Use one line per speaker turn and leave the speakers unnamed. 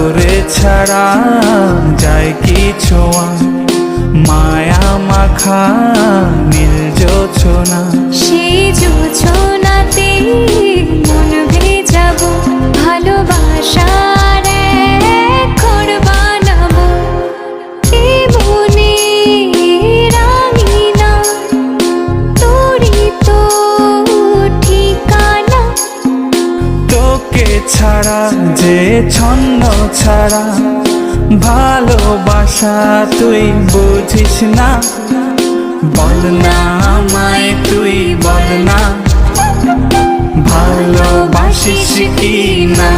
তোরে ছাড়া যায় কি ছোঁয়া, মায়া মাখা নীল জোছনা।
সেই জোছনাতে মন ভেজাবো, ভালোবাসার এক ঘর বানাবো। এই মনের আঙিনা তোরই তো ঠিকানা।
তোকে ছাড়া যে ছন্ন ছাড়া ভালোবাসা তুই বুঝিস না। বল না আমায় তুই বল না, ভালোবাসিস কি না।